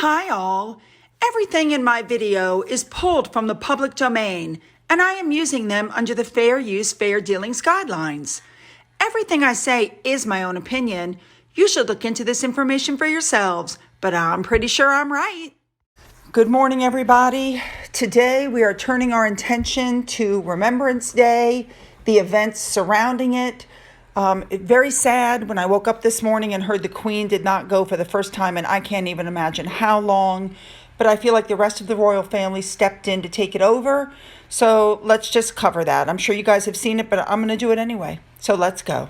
Hi all! Everything in my video is pulled from the public domain, and I am using them under the Fair Use, Fair Dealings guidelines. Everything I say is my own opinion. You should look into this information for yourselves, but I'm pretty sure I'm right. Good morning, everybody. Today we are turning our attention to Remembrance Day, the events surrounding it. Very sad when I woke up this morning and heard the Queen did not go for the first time, and I can't even imagine how long. But I feel like the rest of the royal family stepped in to take it over. So let's just cover that. I'm sure you guys have seen it, but I'm going to do it anyway. So let's go.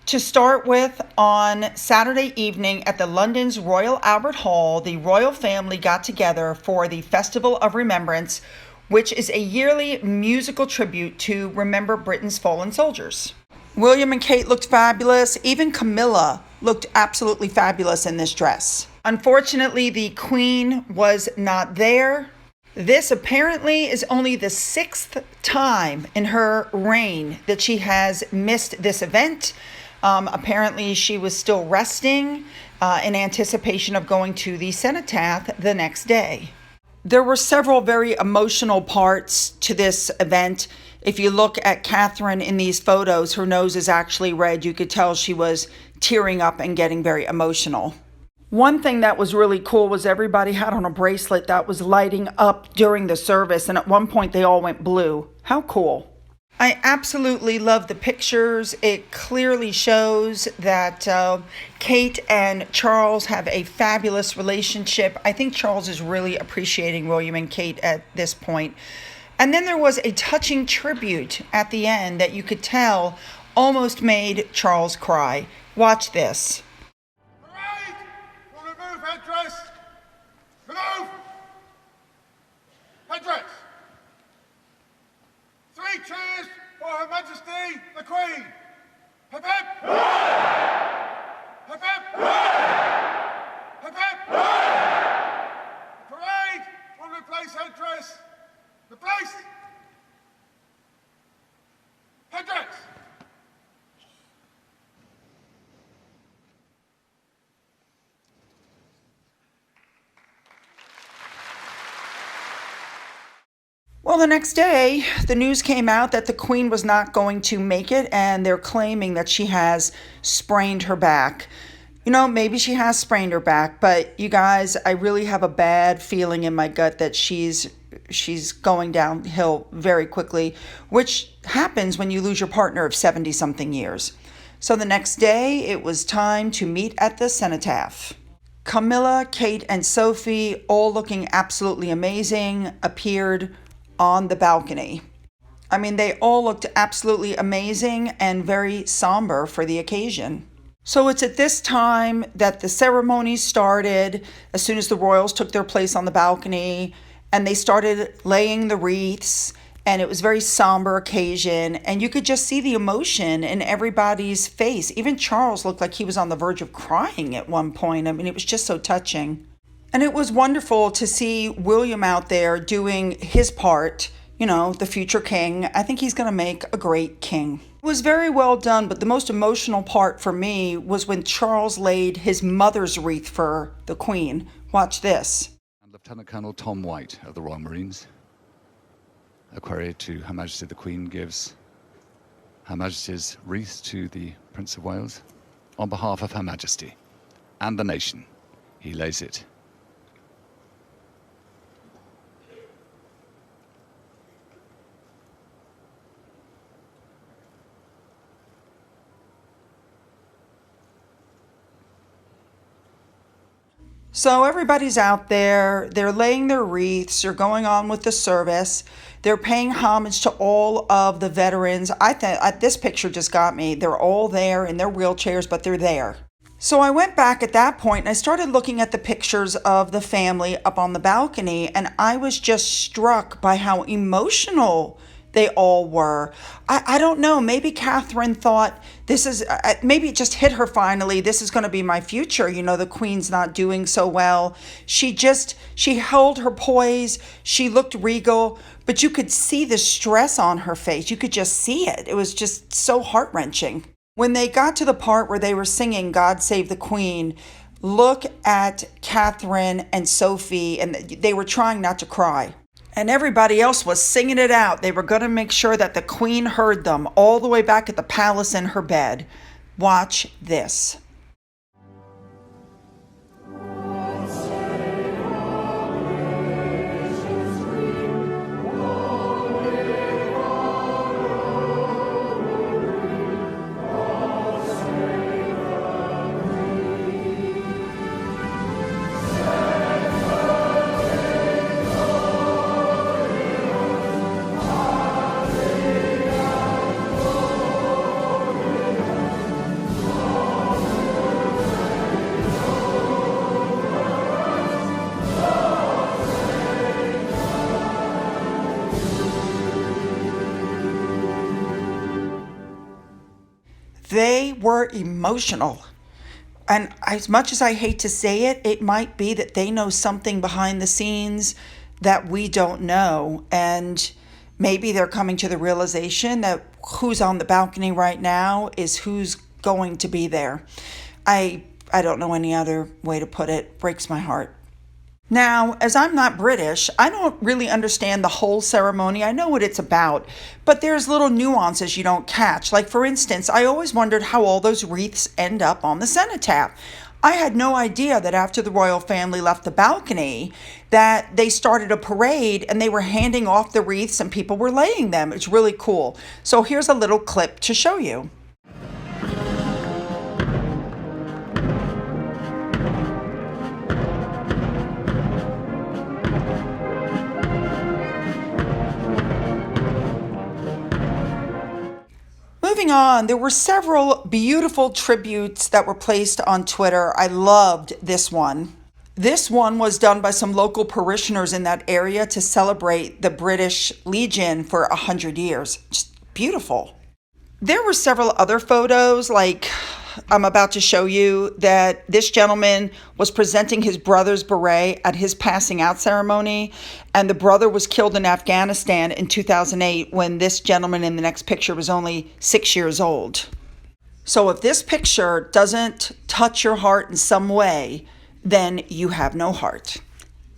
To start with, on Saturday evening at the London's Royal Albert Hall, the royal family got together for the Festival of Remembrance, which is a yearly musical tribute to remember Britain's fallen soldiers. William and Kate looked fabulous. Even Camilla looked absolutely fabulous in this dress. Unfortunately, the Queen was not there. This apparently is only the 6th time in her reign that she has missed this event. Apparently, she was still resting in anticipation of going to the cenotaph the next day. There were several very emotional parts to this event. If you look at Catherine in these photos, her nose is actually red. You could tell she was tearing up and getting very emotional. One thing that was really cool was everybody had on a bracelet that was lighting up during the service, and at one point they all went blue. How cool. I absolutely love the pictures. It clearly shows that Kate and Charles have a fabulous relationship. I think Charles is really appreciating William and Kate at this point. And then there was a touching tribute at the end that you could tell almost made Charles cry. Watch this. Parade! We'll remove headdress! Remove! Headdress! 3 cheers for Her Majesty the Queen! Hip hip! Hip hip! Hip hip! Parade will replace headdress! Replace! Headdress! Well, the next day, the news came out that the Queen was not going to make it, and they're claiming that she has sprained her back. You know, maybe she has sprained her back, but you guys, I really have a bad feeling in my gut that she's going downhill very quickly, which happens when you lose your partner of 70-something years. So the next day, it was time to meet at the cenotaph. Camilla, Kate, and Sophie, all looking absolutely amazing, appeared on the balcony. I mean, they all looked absolutely amazing and very somber for the occasion. So it's at this time that the ceremony started, as soon as the royals took their place on the balcony, and they started laying the wreaths, and it was a very somber occasion, and you could just see the emotion in everybody's face. Even Charles looked like he was on the verge of crying at one point. I mean, it was just so touching. And it was wonderful to see William out there doing his part, you know, the future king. I think he's going to make a great king. It was very well done, but the most emotional part for me was when Charles laid his mother's wreath for the Queen. Watch this. Lieutenant Colonel Tom White of the Royal Marines. A query to Her Majesty the Queen gives Her Majesty's wreath to the Prince of Wales. On behalf of Her Majesty and the nation, he lays it. So everybody's out there, they're laying their wreaths, they're going on with the service, they're paying homage to all of the veterans. I think this picture just got me. They're all there in their wheelchairs, but they're there. So I went back at that point and I started looking at the pictures of the family up on the balcony, and I was just struck by how emotional they all were. I don't know, maybe Catherine thought this is, maybe it just hit her finally, this is going to be my future. You know, the Queen's not doing so well. She held her poise, she looked regal, but you could see the stress on her face. You could just see it. It was just so heart-wrenching. When they got to the part where they were singing God Save the Queen, Look at Catherine and Sophie, and they were trying not to cry. And everybody else was singing it out. They were going to make sure that the queen heard them all the way back at the palace in her bed. Watch this. They were emotional. And as much as I hate to say it, it might be that they know something behind the scenes that we don't know. And maybe they're coming to the realization that who's on the balcony right now is who's going to be there. I don't know any other way to put it. Breaks my heart. Now, as I'm not British, I don't really understand the whole ceremony. I know what it's about, but there's little nuances you don't catch. Like, for instance, I always wondered how all those wreaths end up on the cenotaph. I had no idea that after the royal family left the balcony, that they started a parade and they were handing off the wreaths and people were laying them. It's really cool. So here's a little clip to show you. Moving on, there were several beautiful tributes that were placed on Twitter. I loved this one. This one was done by some local parishioners in that area to celebrate the British Legion for 100 years. Just beautiful. There were several other photos, like I'm about to show you, that this gentleman was presenting his brother's beret at his passing out ceremony, and the brother was killed in Afghanistan in 2008 when this gentleman in the next picture was only 6 years old. So if this picture doesn't touch your heart in some way, then you have no heart.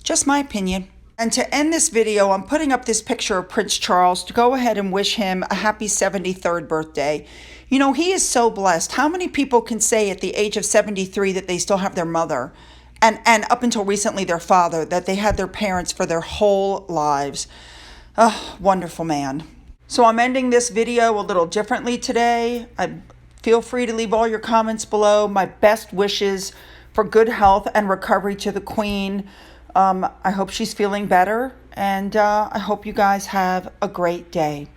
Just my opinion. And to end this video, I'm putting up this picture of Prince Charles to go ahead and wish him a happy 73rd birthday. You know, he is so blessed. How many people can say at the age of 73 that they still have their mother, and up until recently their father, that they had their parents for their whole lives? Oh, wonderful man. So I'm ending this video a little differently today. Feel free to leave all your comments below. My best wishes for good health and recovery to the Queen. I hope she's feeling better, and I hope you guys have a great day.